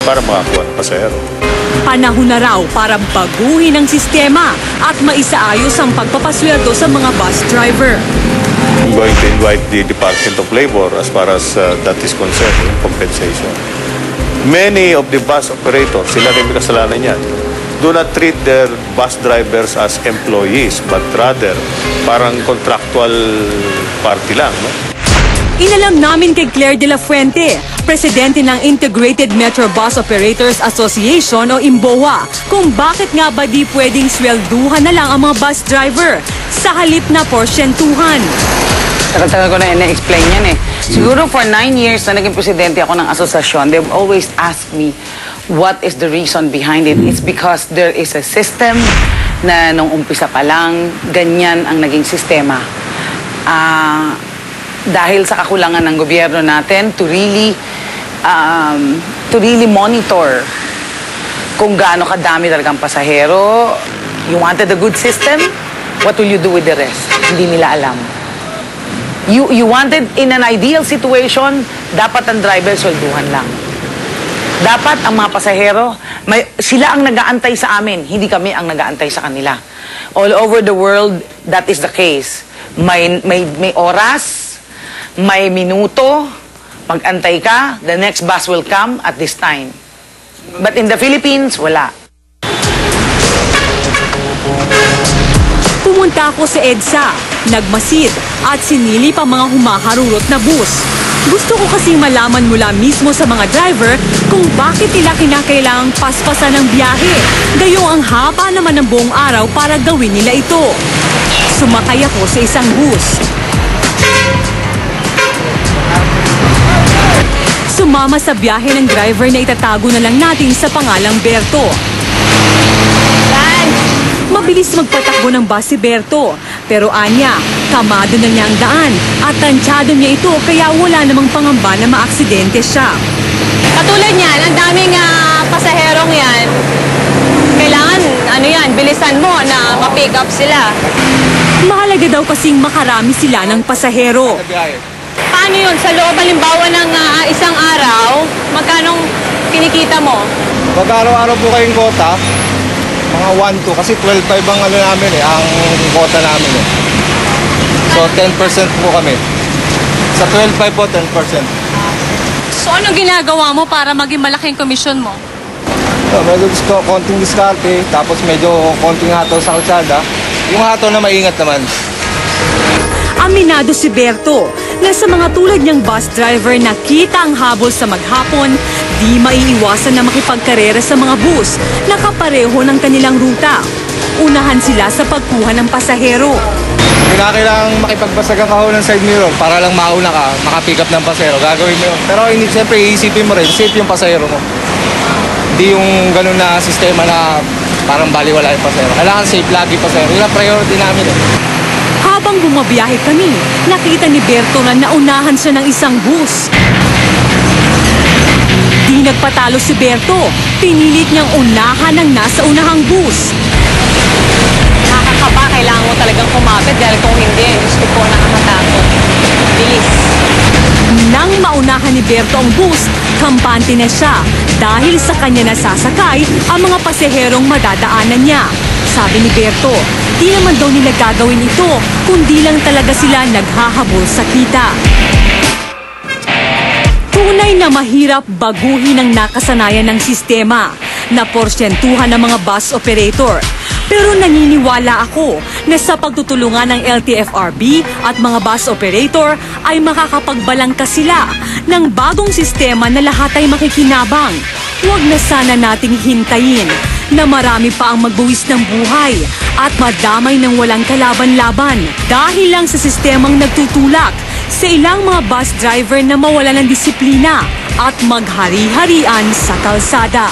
para makakuha ng pasahero. Panahon na raw para baguhin ang sistema at maisaayos ang pagpapasweldo sa mga bus driver. I'm going to invite the Department of Labor as far as that is concerned, yung compensation. Many of the bus operators, sila rin may kasalanan yan, do not treat their bus drivers as employees, but rather parang contractual party lang. No? Inalam namin kay Claire de la Fuente, presidente ng Integrated Metro Bus Operators Association o IMBOA, kung bakit nga ba di pwedeng swelduhan na lang ang mga bus driver sa halip na porsyentuhan. Tagal-tagal ko na ina-explain yan eh. Siguro for 9 years na naging presidente ako ng asosasyon, they've always asked me what is the reason behind it. It's because there is a system na nung umpisa pa lang, ganyan ang naging sistema. Dahil sa kakulangan ng gobyerno natin to really monitor kung gaano kadami talagang pasahero. You wanted a good system? What will you do with the rest? Hindi nila alam. You wanted in an ideal situation, dapat ang driver swelduhan lang. Dapat ang mga pasahero, sila ang nag-aantay sa amin, hindi kami ang nag-aantay sa kanila. All over the world, that is the case. May oras, may minuto, mag-antay ka, the next bus will come at this time. But in the Philippines, wala. Pumunta ako sa EDSA, nagmasid at sinilip ang mga humaharurot na bus. Gusto ko kasi malaman mula mismo sa mga driver kung bakit nila kinakailangang paspasan ng biyahe. Gayong ang haba naman ng buong araw para gawin nila ito. Sumakay ako sa isang bus. Sumama sa biyahe ng driver na itatago na lang natin sa pangalang Berto. Mabilis magpatakbo ng bus si Berto, pero anya, kamado na niya ang daan at tansyado niya ito kaya wala namang pangamba na maaksidente siya. Katulad niyan, ang daming pasaherong yan. Kailangan, bilisan mo na ma-pick up sila. Mahalaga daw kasing makarami sila ng pasahero. Paano yun? Sa loob, halimbawa ng isang araw, magkanong kinikita mo? Pag araw-araw po kayong kota, mga 1-2, kasi 12.5 ang namin ang kota namin eh. So 10% po kami. Sa 12.5 po, 10%. So ano ginagawa mo para maging malaking komisyon mo? Medyo konting diskarte, tapos medyo konting hato sa kalsada. Yung hato na maingat naman. Aminado si Berto na sa mga tulad niyang bus driver na kita ang habol sa maghapon, di maiiwasan na makipagkarera sa mga bus na kapareho ng kanilang ruta. Unahan sila sa pagkuha ng pasahero. Kailangan makipagbasag ang kahon ng side mirror para lang mauna ka, makapick up ng pasahero. Gagawin mo yun. Pero siyempre iisipin mo rin, safe yung pasahero mo. Hindi yung ganun na sistema na parang baliwala yung pasahero. Kailangan safe lagi pasahero. Yun ang priority namin eh. Habang bumabiyahe kami, nakita ni Berto na naunahan siya ng isang bus. Di nagpatalo si Berto, pinilit niyang unahan ng nasa unahang bus. Nakakaba, kailangan mo talagang kumapit dahil kung hindi, gusto ko nakakatakot. Bilis. Nang maunahan ni Berto ang bus, kampante na siya dahil sa kanya nasasakay ang mga pasaherong madadaanan niya. Sabi ni Berto, di naman daw nila gagawin ito, kundi lang talaga sila naghahabol sa kita. Tunay na mahirap baguhin ang nakasanayan ng sistema na porsyentuhan ng mga bus operator. Pero naniniwala ako na sa pagtutulungan ng LTFRB at mga bus operator ay makakapagbalangkas sila ng bagong sistema na lahat ay makikinabang. Huwag na sana nating hintayin na marami pa ang magbuwis ng buhay at madamay ng walang kalaban-laban dahil lang sa sistemang nagtutulak sa ilang mga bus driver na mawala ng disiplina at maghari-harian sa kalsada.